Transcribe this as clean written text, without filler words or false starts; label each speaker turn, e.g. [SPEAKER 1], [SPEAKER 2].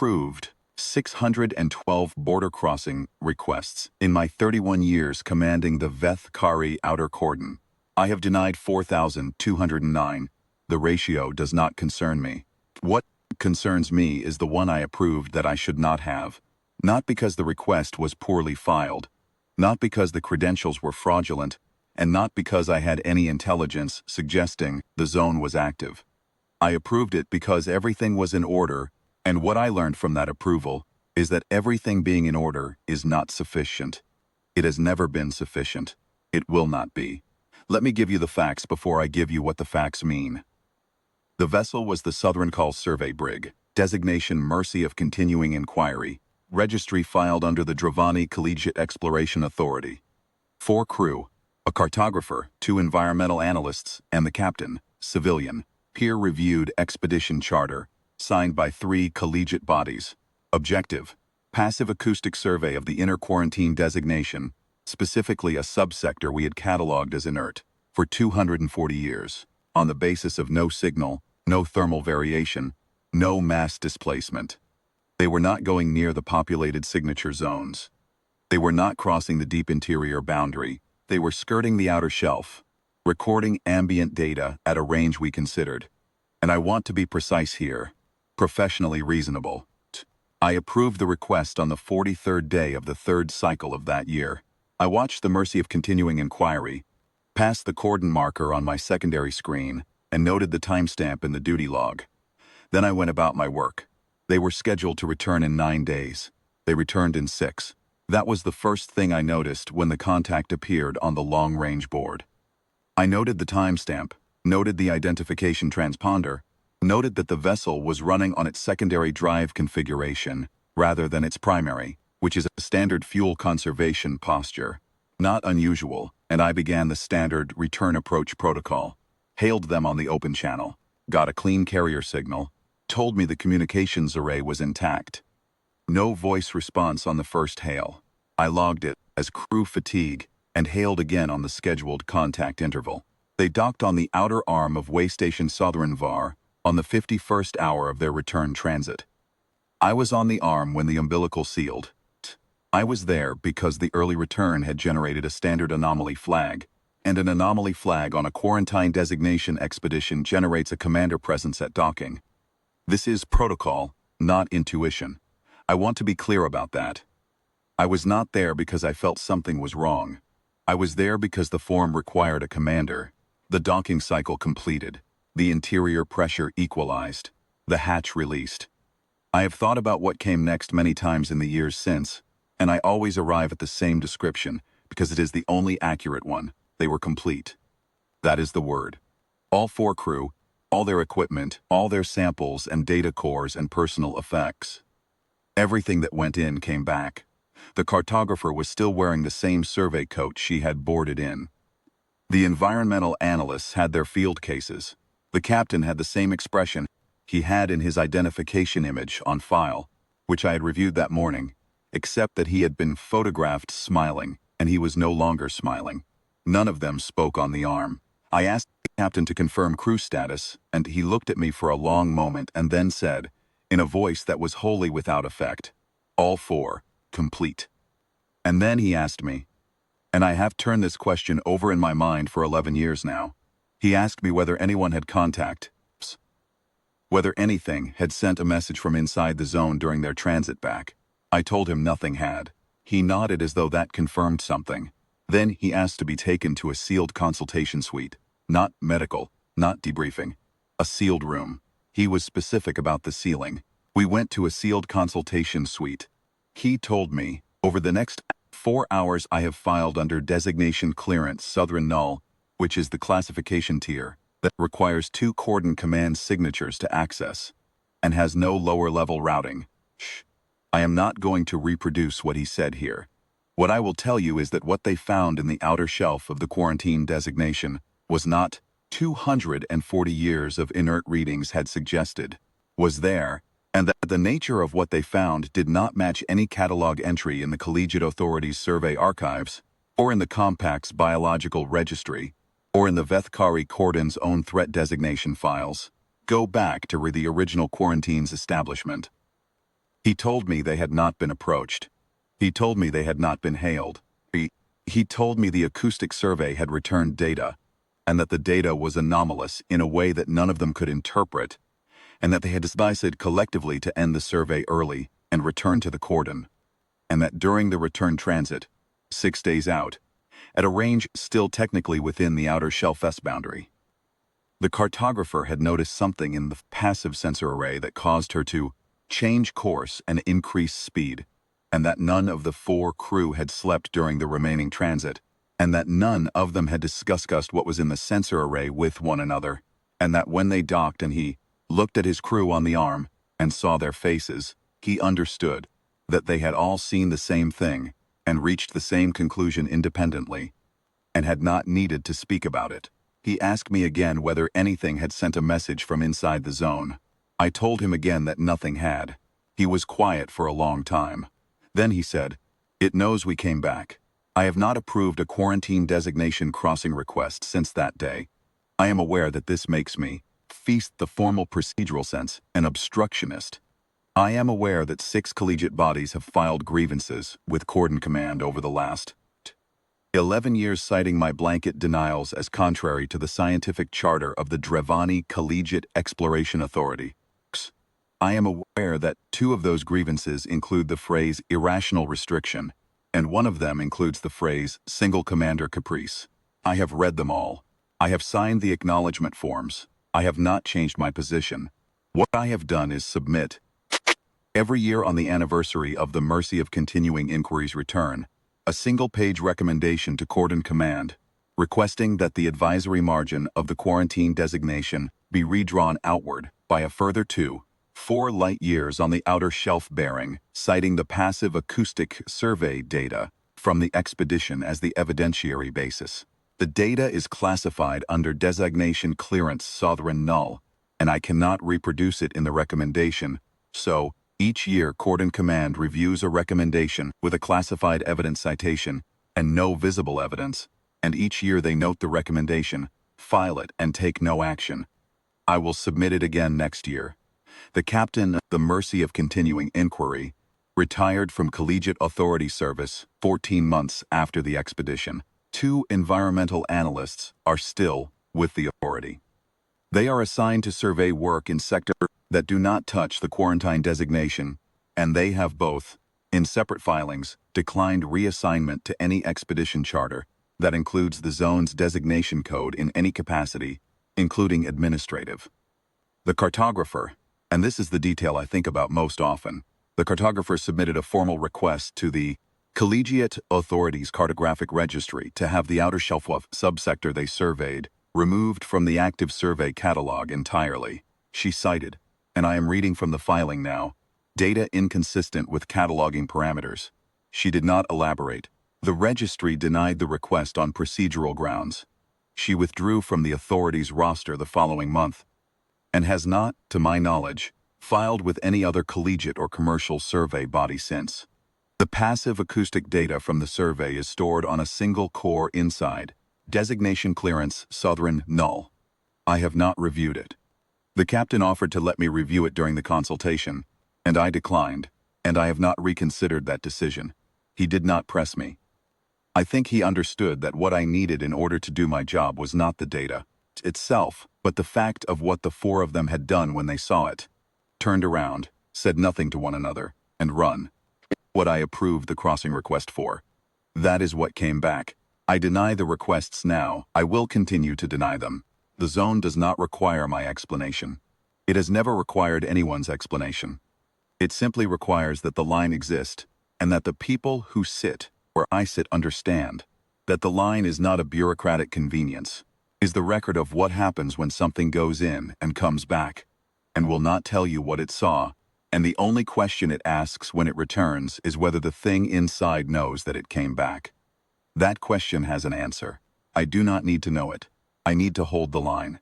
[SPEAKER 1] approved 612 border crossing requests in my 31 years commanding the Veth-Kaari Outer Cordon. I have denied 4,209. The ratio does not concern me. What concerns me is the one I approved that I should not have. Not because the request was poorly filed, not because the credentials were fraudulent, and not because I had any intelligence suggesting the zone was active. I approved it because everything was in order, and what I learned from that approval is that everything being in order is not sufficient. It has never been sufficient. It will not be. Let me give you the facts before I give you what the facts mean. The vessel was the Southern Call Survey Brig, designation Mercy of Continuing Inquiry, registry filed under the Dravani Collegiate Exploration Authority. 4 crew, a cartographer, 2 environmental analysts, and the captain, civilian, peer-reviewed expedition charter, signed by 3 collegiate bodies. Objective: passive acoustic survey of the inner quarantine designation, specifically a subsector we had catalogued as inert, for 240 years, on the basis of no signal, no thermal variation, no mass displacement. They were not going near the populated signature zones. They were not crossing the deep interior boundary. They were skirting the outer shelf, recording ambient data at a range we considered. And I want to be precise here, professionally reasonable. I approved the request on the 43rd day of the 3rd cycle of that year. I watched the Mercy of Continuing Inquiry, passed the cordon marker on my secondary screen, and noted the timestamp in the duty log. Then I went about my work. They were scheduled to return in 9 days. They returned in 6. That was the first thing I noticed when the contact appeared on the long-range board. I noted the timestamp, noted the identification transponder, noted that the vessel was running on its secondary drive configuration rather than its primary, which is a standard fuel conservation posture. Not unusual, and I began the standard return approach protocol, hailed them on the open channel, got a clean carrier signal, told me the communications array was intact. No voice response on the first hail. I logged it as crew fatigue and hailed again on the scheduled contact interval. They docked on the outer arm of Waystation Southern Var on the 51st hour of their return transit. I was on the arm when the umbilical sealed. I was there because the early return had generated a standard anomaly flag, and an anomaly flag on a quarantine designation expedition generates a commander presence at docking. This is protocol, not intuition. I want to be clear about that. I was not there because I felt something was wrong. I was there because the form required a commander. The docking cycle completed. The interior pressure equalized. The hatch released. I have thought about what came next many times in the years since, and I always arrive at the same description because it is the only accurate one. They were complete. That is the word. All 4 crew, all their equipment, all their samples and data cores and personal effects. Everything that went in came back. The cartographer was still wearing the same survey coat she had boarded in. The environmental analysts had their field cases. The captain had the same expression he had in his identification image on file, which I had reviewed that morning, except that he had been photographed smiling, and he was no longer smiling. None of them spoke on the arm. I asked the captain to confirm crew status, and he looked at me for a long moment and then said, in a voice that was wholly without effect, "All 4, complete." And then he asked me, and I have turned this question over in my mind for 11 years now. He asked me whether anyone had whether anything had sent a message from inside the zone during their transit back. I told him nothing had. He nodded as though that confirmed something. Then he asked to be taken to a sealed consultation suite. Not medical, not debriefing. A sealed room. He was specific about the sealing. We went to a sealed consultation suite. He told me, over the next 4 hours I have filed under designation clearance Southern Null, which is the classification tier that requires 2 cordon command signatures to access, and has no lower level routing. I am not going to reproduce what he said here. What I will tell you is that what they found in the outer shelf of the quarantine designation was not 240 years of inert readings had suggested, was there, and that the nature of what they found did not match any catalog entry in the Collegiate Authority's survey archives, or in the Compact's biological registry, or in the Veth-Kaari Cordon's own threat designation files. Go back to where the original quarantine's establishment. He told me they had not been approached. He told me they had not been hailed. He told me the acoustic survey had returned data, and that the data was anomalous in a way that none of them could interpret, and that they had decided collectively to end the survey early and return to the cordon, and that during the return transit, 6 days out, at a range still technically within the outer shelf S boundary, the cartographer had noticed something in the passive sensor array that caused her to change course and increase speed, and that none of the 4 crew had slept during the remaining transit, and that none of them had discussed what was in the sensor array with one another, and that when they docked and he looked at his crew on the arm and saw their faces, he understood that they had all seen the same thing and reached the same conclusion independently, and had not needed to speak about it. He asked me again whether anything had sent a message from inside the zone. I told him again that nothing had. He was quiet for a long time. Then he said, "It knows we came back. I have not approved a quarantine designation crossing request since that day. I am aware that this makes me, feast the formal procedural sense, an obstructionist. I am aware that 6 collegiate bodies have filed grievances with Cordon Command over the last 11 years, citing my blanket denials as contrary to the scientific charter of the Drevani Collegiate Exploration Authority. I am aware that 2 of those grievances include the phrase irrational restriction, and one of them includes the phrase single commander caprice. I have read them all. I have signed the acknowledgement forms. I have not changed my position. What I have done is submit, every year on the anniversary of the Mercy of Continuing Inquiry's return, a single-page recommendation to Cordon Command, requesting that the advisory margin of the quarantine designation be redrawn outward by a further 4 light years on the outer shelf bearing, citing the passive acoustic survey data from the expedition as the evidentiary basis. The data is classified under designation clearance Southern null, and I cannot reproduce it in the recommendation, so each year Cordon Command reviews a recommendation with a classified evidence citation and no visible evidence, and each year they note the recommendation, file it, and take no action. I will submit it again next year. The captain of the Mercy of Continuing Inquiry retired from collegiate authority service 14 months after the expedition. 2 environmental analysts are still with the authority. They are assigned to survey work in sectors that do not touch the quarantine designation, and they have both, in separate filings, declined reassignment to any expedition charter that includes the zone's designation code in any capacity, including administrative. The cartographer, and this is the detail I think about most often, the cartographer submitted a formal request to the Collegiate Authorities Cartographic Registry to have the outer shelf subsector they surveyed removed from the active survey catalog entirely. She cited, and I am reading from the filing now, data inconsistent with cataloging parameters. She did not elaborate. The registry denied the request on procedural grounds. She withdrew from the authority's roster the following month, and has not, to my knowledge, filed with any other collegiate or commercial survey body since. The passive acoustic data from the survey is stored on a single core inside, designation clearance Southern null. I have not reviewed it. The captain offered to let me review it during the consultation, and I declined, and I have not reconsidered that decision. He did not press me. I think he understood that what I needed in order to do my job was not the data itself, but the fact of what the 4 of them had done when they saw it. Turned around, said nothing to one another, and run. What I approved the crossing request for. That is what came back. I deny the requests now. I will continue to deny them. The zone does not require my explanation. It has never required anyone's explanation. It simply requires that the line exist, and that the people who sit where I sit understand that the line is not a bureaucratic convenience, is the record of what happens when something goes in and comes back, and will not tell you what it saw, and the only question it asks when it returns is whether the thing inside knows that it came back. That question has an answer. I do not need to know it. I need to hold the line.